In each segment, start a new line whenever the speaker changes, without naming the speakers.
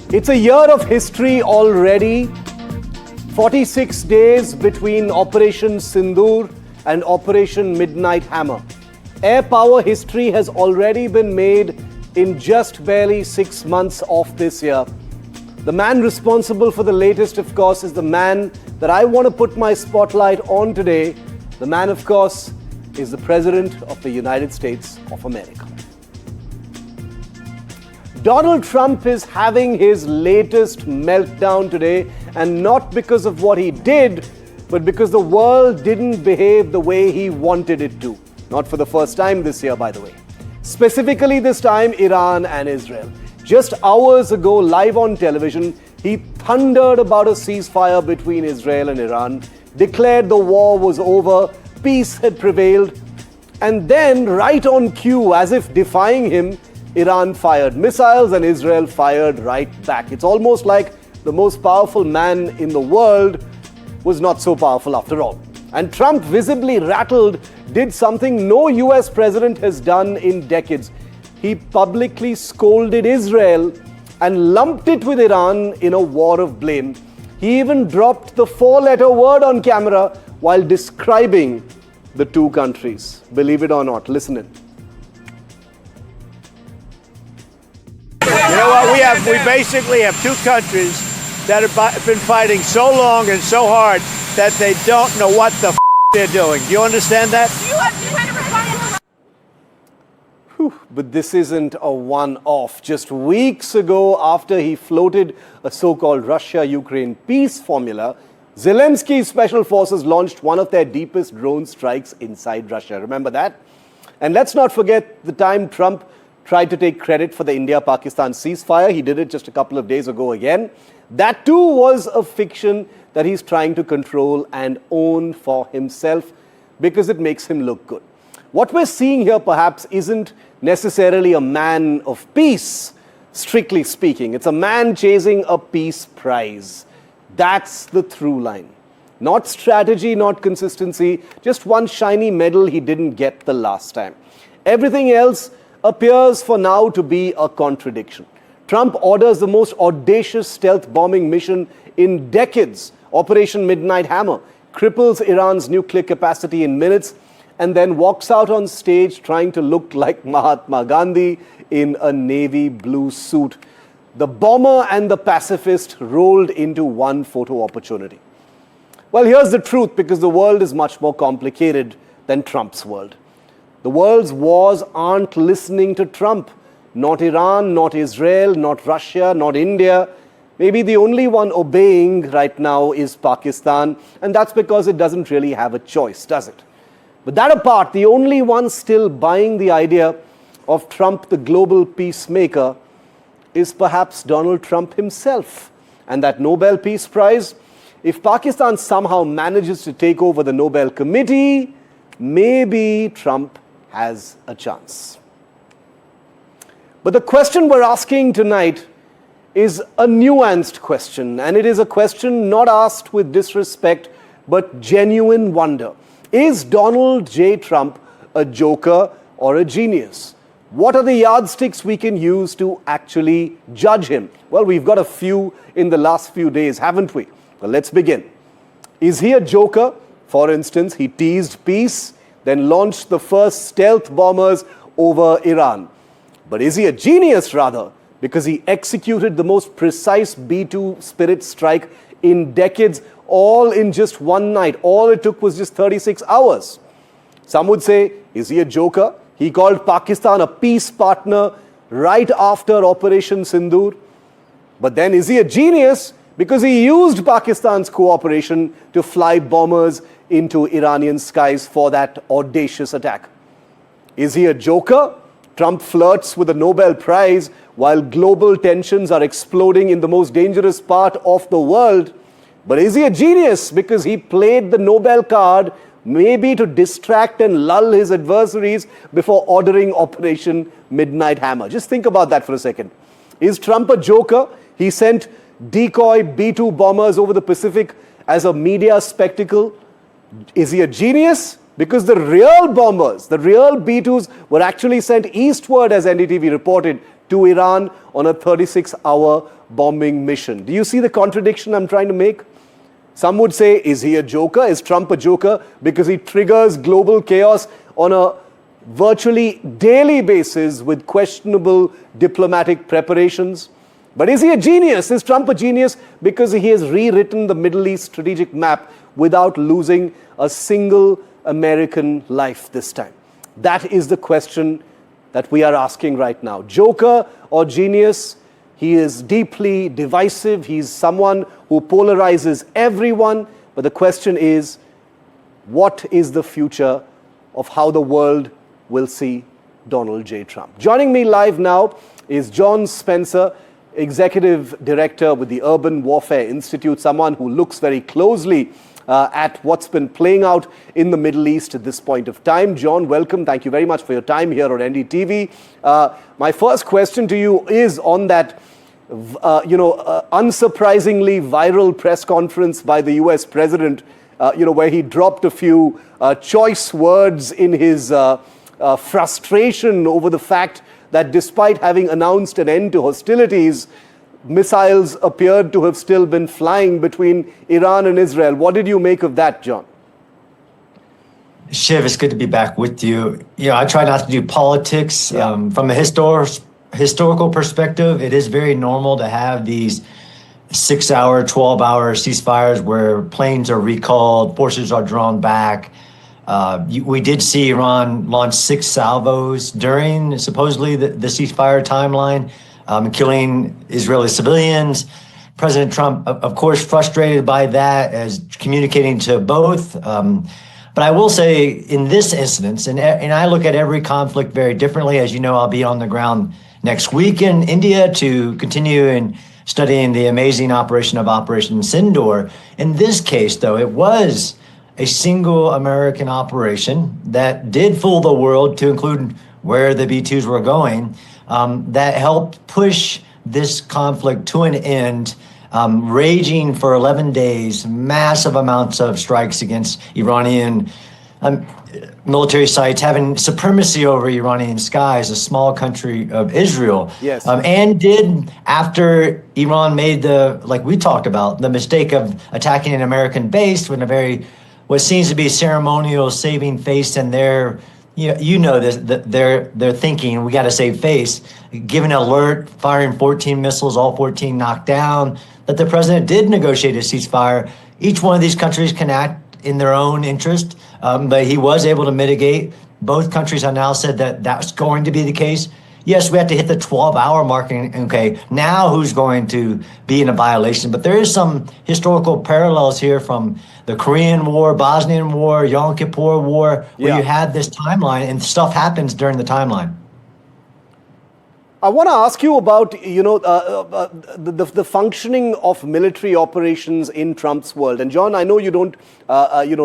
It's a year of history already. 46 days between Operation Sindoor and Operation Midnight Hammer. Air power history has already been made in just barely 6 months of this year. The man responsible for the latest, of course, is the man that I want to put my spotlight on today. The man, of course, is the President of the United States of America. Donald Trump is having his latest meltdown today, and not because of what he did, but because the world didn't behave the way he wanted it to. Not for the first time this year, by the way. Specifically this time, Iran and Israel. Just hours ago, live on television, he thundered about a ceasefire between Israel and Iran, declared the war was over, peace had prevailed, and then, right on cue, as if defying him, Iran fired missiles and Israel fired right back. It's almost like the most powerful man in the world was not so powerful after all. And Trump, visibly rattled, did something no US president has done in decades. He publicly scolded Israel and lumped it with Iran in a war of blame. He even dropped the 4-letter word on camera while describing the two countries. Believe it or not, listen in.
You know what? We basically have two countries that have been fighting so long and so hard that they don't know what the they're doing. Do you understand that?
But this isn't a one-off. Just weeks ago, after he floated a so-called Russia-Ukraine peace formula, Zelensky's special forces launched one of their deepest drone strikes inside Russia. Remember that? And let's not forget the time Trump tried to take credit for the India-Pakistan ceasefire. He did it just a couple of days ago again. That too was a fiction that he's trying to control and own for himself because it makes him look good. What we're seeing here perhaps isn't necessarily a man of peace, strictly speaking. It's a man chasing a peace prize. That's the through line. Not strategy, not consistency, just one shiny medal he didn't get the last time. Everything else appears for now to be a contradiction. Trump orders the most audacious stealth bombing mission in decades, Operation Midnight Hammer, cripples Iran's nuclear capacity in minutes, and then walks out on stage trying to look like Mahatma Gandhi in a navy blue suit. The bomber and the pacifist rolled into one photo opportunity. Well, here's the truth, because the world is much more complicated than Trump's world. The world's wars aren't listening to Trump. Not Iran, not Israel, not Russia, not India. Maybe the only one obeying right now is Pakistan, and that's because it doesn't really have a choice, does it? But that apart, the only one still buying the idea of Trump, the global peacemaker, is perhaps Donald Trump himself. And that Nobel Peace Prize, if Pakistan somehow manages to take over the Nobel Committee, maybe Trump has a chance. But the question we're asking tonight is a nuanced question, and it is a question not asked with disrespect, but genuine wonder. Is Donald J. Trump a joker or a genius? What are the yardsticks we can use to actually judge him? Well, we've got a few in the last few days, haven't we? Well, let's begin. Is he a joker? For instance, he teased peace, then launched the first stealth bombers over Iran. But is he a genius, rather? Because he executed the most precise B-2 Spirit strike in decades, all in just one night. All it took was just 36 hours. Some would say, is he a joker? He called Pakistan a peace partner right after Operation Sindoor. But then is he a genius? Because he used Pakistan's cooperation to fly bombers into Iranian skies for that audacious attack. Is he a joker? Trump flirts with the Nobel Prize while global tensions are exploding in the most dangerous part of the world. But is he a genius? Because he played the Nobel card maybe to distract and lull his adversaries before ordering Operation Midnight Hammer. Just think about that for a second. Is Trump a joker? He sent decoy B-2 bombers over the Pacific as a media spectacle. Is he a genius? Because the real bombers, the real B-2s were actually sent eastward, as NDTV reported, to Iran on a 36-hour bombing mission. Do you see the contradiction I'm trying to make? Some would say, is he a joker? Is Trump a joker because he triggers global chaos on a virtually daily basis with questionable diplomatic preparations? But is he a genius? Is Trump a genius because he has rewritten the Middle East strategic map without losing a single American life this time? That is the question that we are asking right now. Joker or genius? He is deeply divisive. He's someone who polarizes everyone. But the question is, what is the future of how the world will see Donald J. Trump? Joining me live now is John Spencer, Executive Director with the Urban Warfare Institute, someone who looks very closely at what's been playing out in the Middle East at this point of time. John, welcome. Thank you very much for your time here on NDTV. My first question to you is on that, unsurprisingly viral press conference by the US president, where he dropped a few choice words in his frustration over the fact that despite having announced an end to hostilities, missiles appeared to have still been flying between Iran and Israel. What did you make of that, John?
Shiv, it's good to be back with you. I try not to do politics. From a historical perspective, it is very normal to have these 6-hour, 12-hour ceasefires where planes are recalled, forces are drawn back. We did see Iran launch 6 salvos during supposedly the ceasefire timeline, killing Israeli civilians. President Trump, of course, frustrated by that, as communicating to both. But I will say in this instance, and I look at every conflict very differently. As you know, I'll be on the ground next week in India to continue in studying the amazing Operation Sindoor. In this case, though, it was a single American operation that did fool the world, to include where the B-2s were going, that helped push this conflict to an end, raging for 11 days, massive amounts of strikes against Iranian military sites, having supremacy over Iranian skies, a small country of Israel.
Yes.
And did, after Iran made like we talked about, the mistake of attacking an American base with what seems to be ceremonial saving face in their, they're thinking, we got to save face, giving an alert, firing 14 missiles, all 14 knocked down, that the president did negotiate a ceasefire. Each one of these countries can act in their own interest, but he was able to mitigate. Both countries have now said that that's going to be the case. Yes, we have to hit the 12-hour mark, and okay, now who's going to be in a violation? But there is some historical parallels here from the Korean War, Bosnian War, Yom Kippur War, where you had this timeline and stuff happens during the timeline.
I want to ask you about, the functioning of military operations in Trump's world. And John, I know you don't,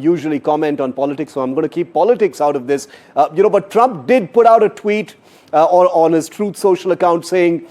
usually comment on politics, so I'm going to keep politics out of this. But Trump did put out a tweet on his Truth Social account saying,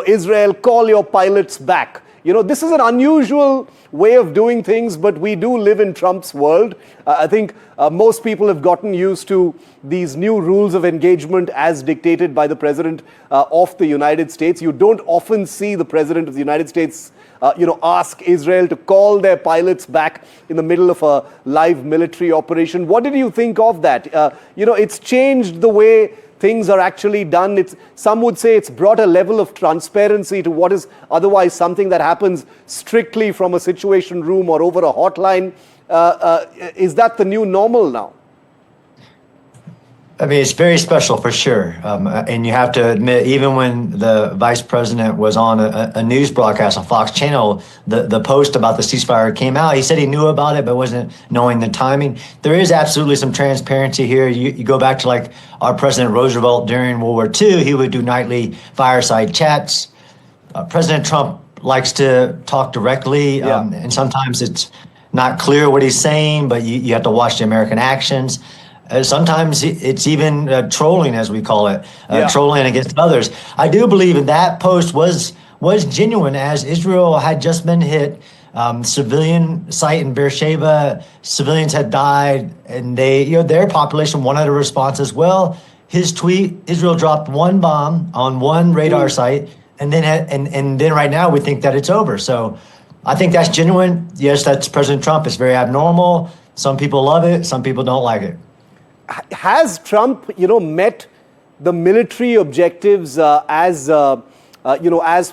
Israel, call your pilots back. This is an unusual way of doing things, but we do live in Trump's world. I think most people have gotten used to these new rules of engagement as dictated by the President of the United States. You don't often see the President of the United States ask Israel to call their pilots back in the middle of a live military operation. What did you think of that? It's changed the way things are actually done. Some would say it's brought a level of transparency to what is otherwise something that happens strictly from a situation room or over a hotline. Is that the new normal now?
I mean, it's very special for sure. And you have to admit, even when the vice president was on a news broadcast on Fox Channel, the post about the ceasefire came out. He said he knew about it, but wasn't knowing the timing. There is absolutely some transparency here. You go back to like our President Roosevelt during World War II, he would do nightly fireside chats. President Trump likes to talk directly, and sometimes it's not clear what he's saying, but you have to watch the American actions. Sometimes it's even trolling, as we call it, trolling against others. I do believe that post was genuine, as Israel had just been hit. Civilian site in Beersheba, civilians had died, and their population wanted a response as well. His tweet: Israel dropped one bomb on one radar site. and then right now we think that it's over. So I think that's genuine. Yes, that's President Trump. It's very abnormal. Some people love it. Some people don't like it.
Has Trump, met the military objectives as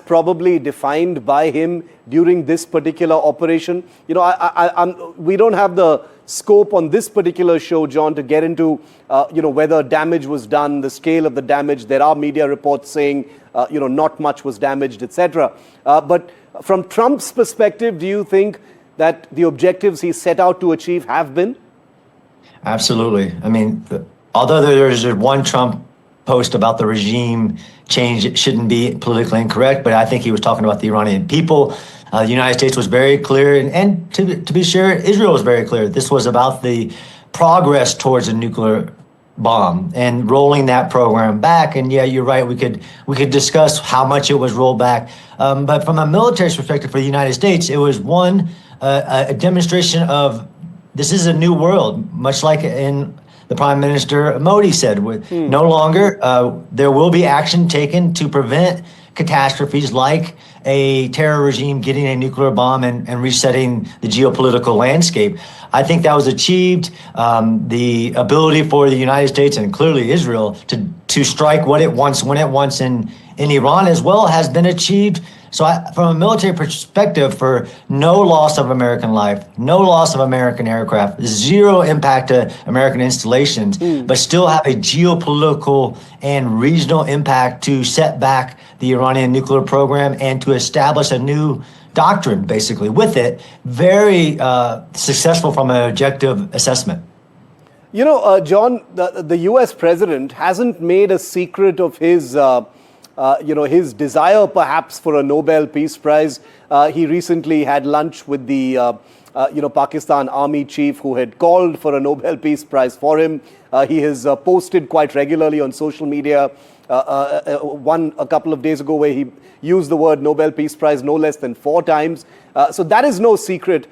probably defined by him during this particular operation? We don't have the scope on this particular show, John, to get into, whether damage was done, the scale of the damage. There are media reports saying, not much was damaged, etc. But from Trump's perspective, do you think that the objectives he set out to achieve have been?
Absolutely. I mean, although there's one Trump post about the regime change, it shouldn't be politically incorrect, but I think he was talking about the Iranian people. The United States was very clear, and to be sure, Israel was very clear. This was about the progress towards a nuclear bomb and rolling that program back. And yeah, you're right. We could discuss how much it was rolled back. But from a military perspective for the United States, it was a demonstration of this is a new world, much like in the Prime Minister Modi said, no longer there will be action taken to prevent catastrophes like a terror regime getting a nuclear bomb and resetting the geopolitical landscape. I think that was achieved. The ability for the United States and clearly Israel to strike what it wants when it wants in Iran as well has been achieved. So from a military perspective, for no loss of American life, no loss of American aircraft, zero impact to American installations, but still have a geopolitical and regional impact to set back the Iranian nuclear program and to establish a new doctrine, basically, with it. Very successful from an objective assessment.
John, the U.S. president hasn't made a secret of his his desire perhaps for a Nobel Peace Prize. He recently had lunch with the Pakistan Army chief who had called for a Nobel Peace Prize for him. He has posted quite regularly on social media, a couple of days ago where he used the word Nobel Peace Prize no less than 4 times. So that is no secret.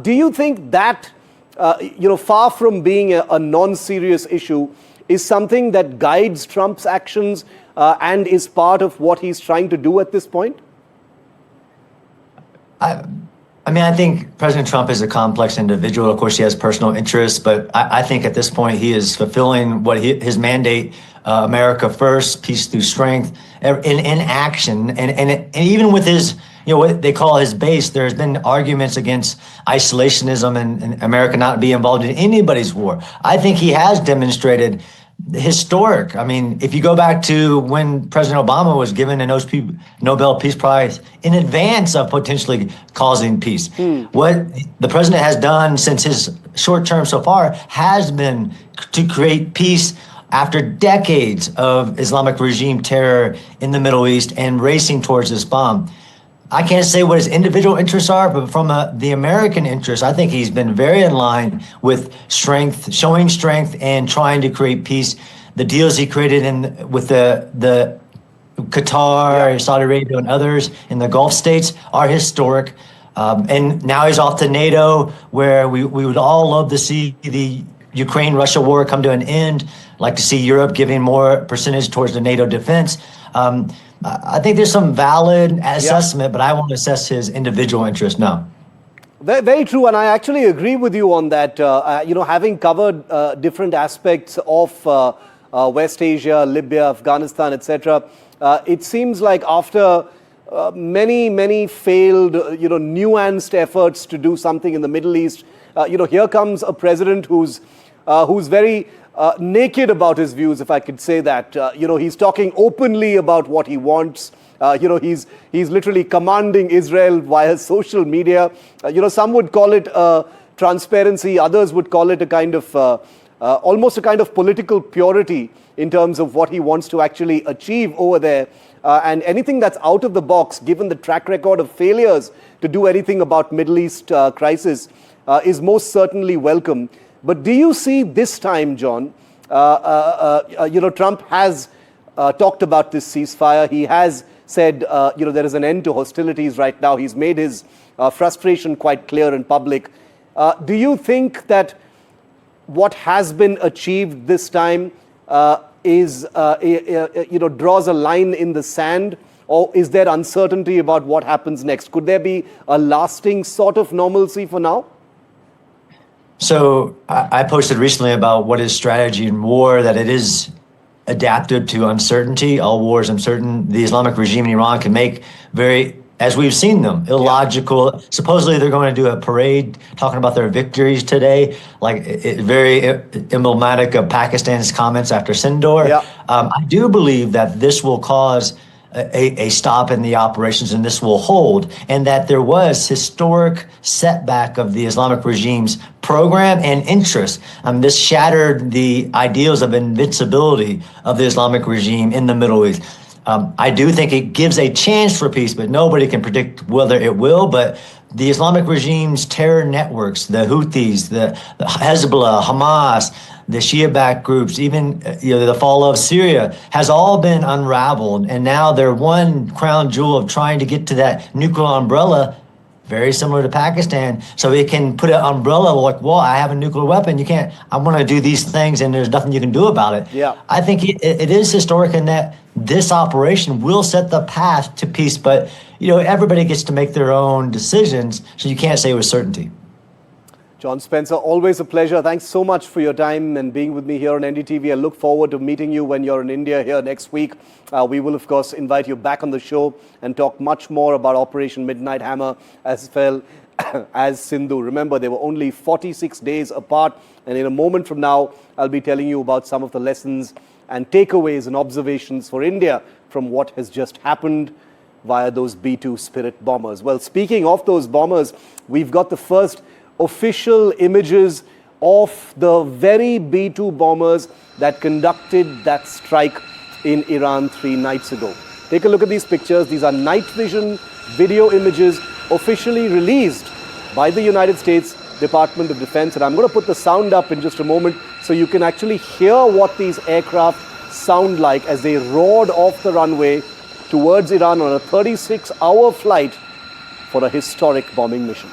Do you think that, far from being a non-serious issue, is something that guides Trump's actions and is part of what he's trying to do at this point?
I think President Trump is a complex individual. Of course, he has personal interests, but I think at this point he is fulfilling his mandate, America first, peace through strength, in action. And even with his, what they call his base, there's been arguments against isolationism and America not be involved in anybody's war. I think he has demonstrated historic. I mean, if you go back to when President Obama was given a Nobel Peace Prize in advance of potentially causing peace, what the president has done since his short term so far has been to create peace after decades of Islamic regime terror in the Middle East and racing towards this bomb. I can't say what his individual interests are, but from the American interest, I think he's been very in line with strength, showing strength and trying to create peace. The deals he created with the Qatar, Saudi Arabia, and others in the Gulf states are historic. And now he's off to NATO, where we would all love to see the Ukraine-Russia war come to an end. Like to see Europe giving more percentage towards the NATO defense. I think there's some valid assessment, but I won't assess his individual interest now.
Very, very true, and I actually agree with you on that. Having covered different aspects of West Asia, Libya, Afghanistan, etc., it seems like after many failed, nuanced efforts to do something in the Middle East, here comes a president who's very naked about his views, if I could say that. He's talking openly about what he wants. He's literally commanding Israel via social media. Some would call it transparency. Others would call it a kind of almost a kind of political purity in terms of what he wants to actually achieve over there. And anything that's out of the box, given the track record of failures to do anything about Middle East crisis, is most certainly welcome. But do you see this time, John, Trump has talked about this ceasefire. He has said, there is an end to hostilities right now. He's made his frustration quite clear in public. Do you think that what has been achieved this time draws a line in the sand? or is there uncertainty about what happens next? Could there be a lasting sort of normalcy for now?
So I posted recently about what is strategy in war, that it is adapted to uncertainty. All war is uncertain. The Islamic regime in Iran can make very, as we've seen them, illogical. Supposedly they're going to do a parade talking about their victories today, like very emblematic of Pakistan's comments after Sindor.
Yeah.
I do believe that this will cause a stop in the operations, and this will hold, and that there was historic setback of the Islamic regime's program and interest. This shattered the ideals of invincibility of the Islamic regime in the Middle East. I do think it gives a chance for peace, but nobody can predict whether it will. But the Islamic regime's terror networks, the Houthis, the Hezbollah, Hamas, the Shia-backed groups, even the fall of Syria, has all been unraveled. And now their one crown jewel of trying to get to that nuclear umbrella, very similar to Pakistan, so it can put an umbrella like, well, I have a nuclear weapon, you can't, I want to do these things and there's nothing you can do about it.
Yeah.
I think it is historic in that this operation will set the path to peace, but everybody gets to make their own decisions, so you can't say with certainty.
John Spencer, always a pleasure. Thanks so much for your time and being with me here on NDTV. I look forward to meeting you when you're in India here next week. We will, of course, invite you back on the show and talk much more about Operation Midnight Hammer as well as Sindhu. Remember, they were only 46 days apart. And in a moment from now, I'll be telling you about some of the lessons and takeaways and observations for India from what has just happened via those B-2 Spirit bombers. Well, speaking of those bombers, we've got the first official images of the very B-2 bombers that conducted that strike in Iran 3 nights ago. Take a look at these pictures. These are night vision video images officially released by the United States Department of Defense. And I'm going to put the sound up in just a moment so you can actually hear what these aircraft sound like as they roared off the runway towards Iran on a 36-hour flight for a historic bombing mission.